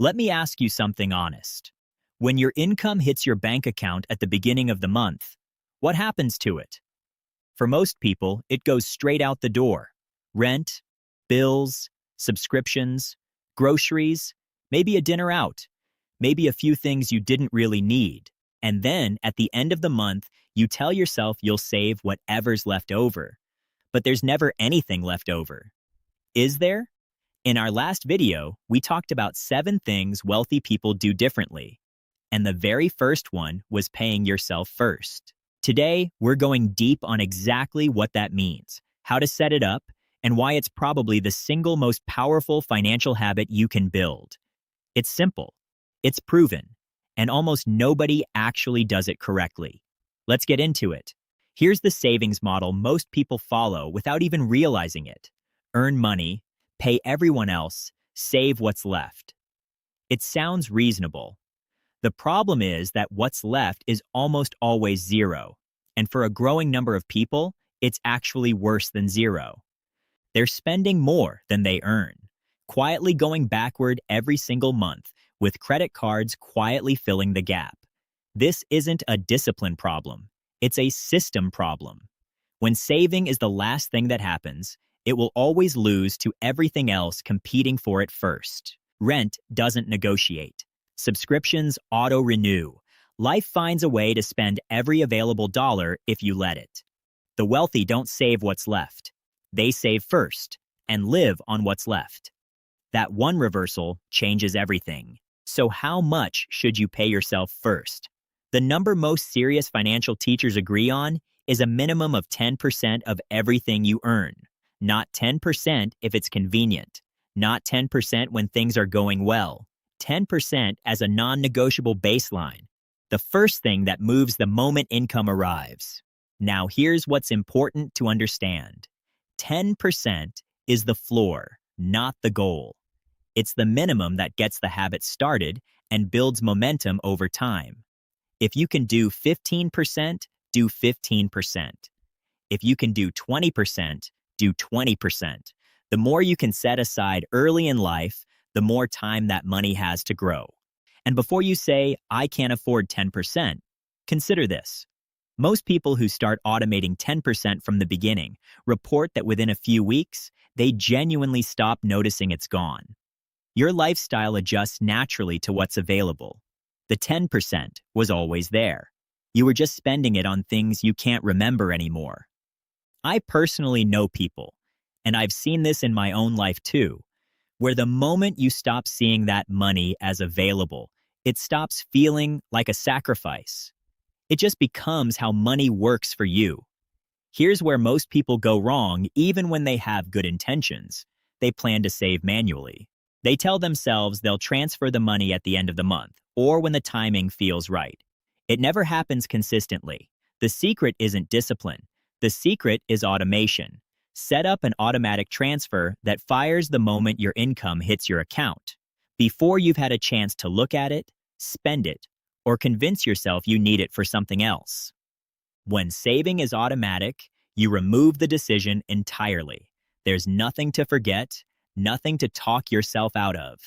Let me ask you something honest. When your income hits your bank account at the beginning of the month, what happens to it? For most people, it goes straight out the door. Rent, bills, subscriptions, groceries, maybe a dinner out, maybe a few things you didn't really need. And then, at the end of the month, you tell yourself you'll save whatever's left over. But there's never anything left over. Is there? In our last video, we talked about 7 things wealthy people do differently. And the very first one was paying yourself first. Today, we're going deep on exactly what that means, how to set it up, and why it's probably the single most powerful financial habit you can build. It's simple, it's proven, and almost nobody actually does it correctly. Let's get into it. Here's the savings model most people follow without even realizing it. Earn money, pay everyone else, save what's left. It sounds reasonable. The problem is that what's left is almost always zero, and for a growing number of people, it's actually worse than zero. They're spending more than they earn, quietly going backward every single month, with credit cards quietly filling the gap. This isn't a discipline problem, it's a system problem. When saving is the last thing that happens, it will always lose to everything else competing for it first. Rent doesn't negotiate. Subscriptions auto-renew. Life finds a way to spend every available dollar if you let it. The wealthy don't save what's left. They save first and live on what's left. That one reversal changes everything. So how much should you pay yourself first? The number most serious financial teachers agree on is a minimum of 10% of everything you earn. Not 10% if it's convenient. Not 10% when things are going well. 10% as a non-negotiable baseline. The first thing that moves the moment income arrives. Now here's what's important to understand. 10% is the floor, not the goal. It's the minimum that gets the habit started and builds momentum over time. If you can do 15%, do 15%. If you can do 20%, do 20%. The more you can set aside early in life, the more time that money has to grow. And before you say, I can't afford 10%, consider this. Most people who start automating 10% from the beginning report that within a few weeks, they genuinely stop noticing it's gone. Your lifestyle adjusts naturally to what's available. The 10% was always there. You were just spending it on things you can't remember anymore. I personally know people, and I've seen this in my own life too, where the moment you stop seeing that money as available, it stops feeling like a sacrifice. It just becomes how money works for you. Here's where most people go wrong even when they have good intentions. They plan to save manually. They tell themselves they'll transfer the money at the end of the month or when the timing feels right. It never happens consistently. The secret isn't discipline. The secret is automation. Set up an automatic transfer that fires the moment your income hits your account. Before you've had a chance to look at it, spend it, or convince yourself you need it for something else. When saving is automatic, you remove the decision entirely. There's nothing to forget, nothing to talk yourself out of.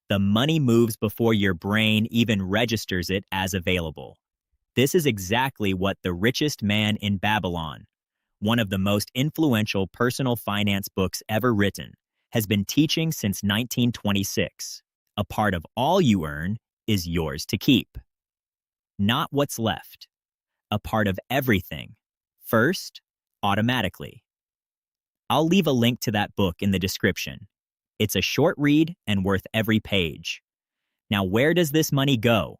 The money moves before your brain even registers it as available. This is exactly what the richest man in Babylon, one of the most influential personal finance books ever written, has been teaching since 1926. A part of all you earn is yours to keep. Not what's left. A part of everything. First, automatically. I'll leave a link to that book in the description. It's a short read and worth every page. Now, where does this money go?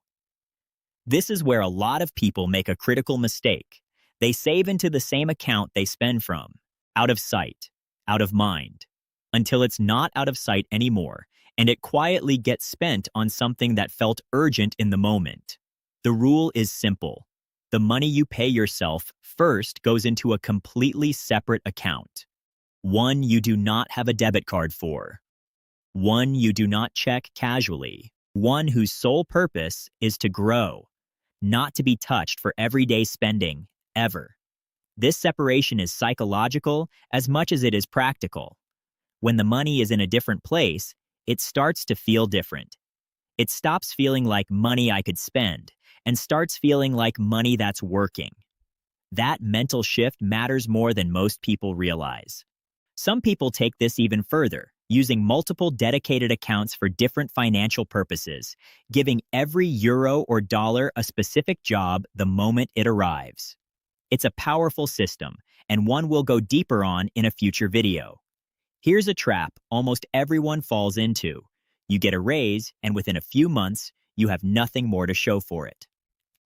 This is where a lot of people make a critical mistake. They save into the same account they spend from, out of sight, out of mind, until it's not out of sight anymore, and it quietly gets spent on something that felt urgent in the moment. The rule is simple. The money you pay yourself first goes into a completely separate account. One you do not have a debit card for. One you do not check casually. One whose sole purpose is to grow, not to be touched for everyday spending, ever. This separation is psychological as much as it is practical. When the money is in a different place, it starts to feel different. It stops feeling like money I could spend and starts feeling like money that's working. That mental shift matters more than most people realize. Some people take this even further, using multiple dedicated accounts for different financial purposes, giving every euro or dollar a specific job the moment it arrives. It's a powerful system, and one we'll go deeper on in a future video. Here's a trap almost everyone falls into. You get a raise, and within a few months, you have nothing more to show for it.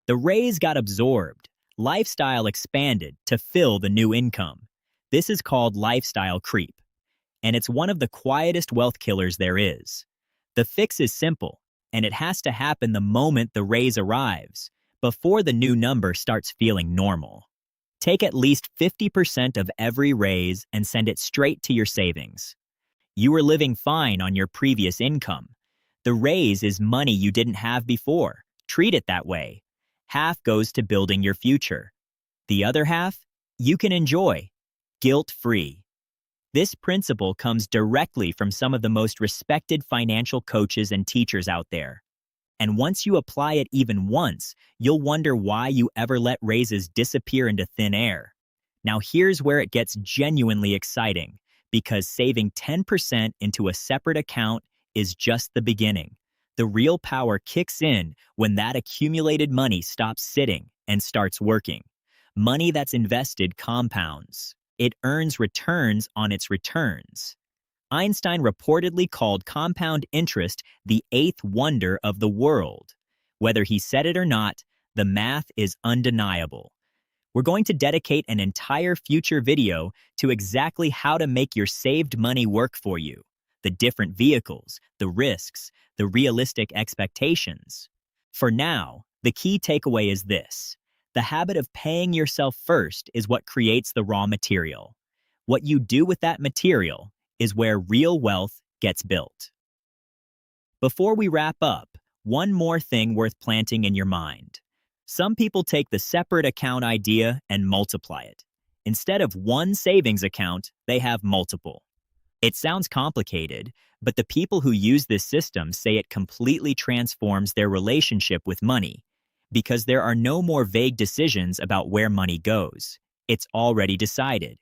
The raise got absorbed, lifestyle expanded to fill the new income. This is called lifestyle creep, and it's one of the quietest wealth killers there is. The fix is simple, and it has to happen the moment the raise arrives, before the new number starts feeling normal. Take at least 50% of every raise and send it straight to your savings. You were living fine on your previous income. The raise is money you didn't have before. Treat it that way. Half goes to building your future. The other half, you can enjoy, guilt-free. This principle comes directly from some of the most respected financial coaches and teachers out there. And once you apply it even once, you'll wonder why you ever let raises disappear into thin air. Now here's where it gets genuinely exciting, because saving 10% into a separate account is just the beginning. The real power kicks in when that accumulated money stops sitting and starts working. Money that's invested compounds. It earns returns on its returns. Einstein reportedly called compound interest the eighth wonder of the world. Whether he said it or not, the math is undeniable. We're going to dedicate an entire future video to exactly how to make your saved money work for you, the different vehicles, the risks, the realistic expectations. For now, the key takeaway is this. The habit of paying yourself first is what creates the raw material. What you do with that material is where real wealth gets built. Before we wrap up, one more thing worth planting in your mind. Some people take the separate account idea and multiply it. Instead of one savings account, they have multiple. It sounds complicated, but the people who use this system say it completely transforms their relationship with money, because there are no more vague decisions about where money goes. It's already decided.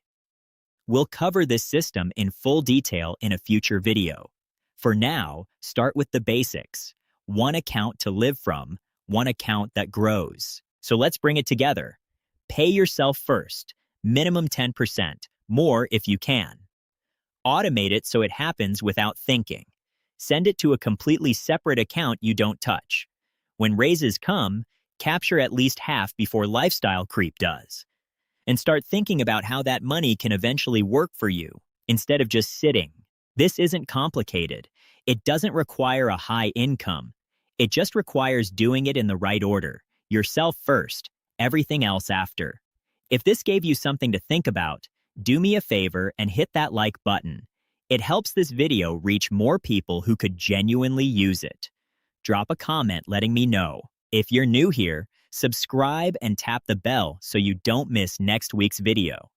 We'll cover this system in full detail in a future video. For now, start with the basics. One account to live from, one account that grows. So let's bring it together. Pay yourself first, minimum 10%, more if you can. Automate it so it happens without thinking. Send it to a completely separate account you don't touch. When raises come, capture at least half before lifestyle creep does. And start thinking about how that money can eventually work for you, instead of just sitting. This isn't complicated. It doesn't require a high income. It just requires doing it in the right order. Yourself first, everything else after. If this gave you something to think about, do me a favor and hit that like button. It helps this video reach more people who could genuinely use it. Drop a comment letting me know. If you're new here, subscribe and tap the bell so you don't miss next week's video.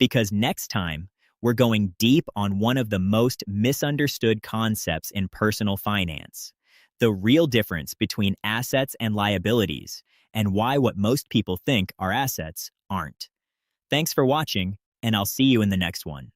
Because next time, we're going deep on one of the most misunderstood concepts in personal finance. The real difference between assets and liabilities, and why what most people think are assets aren't. Thanks for watching, and I'll see you in the next one.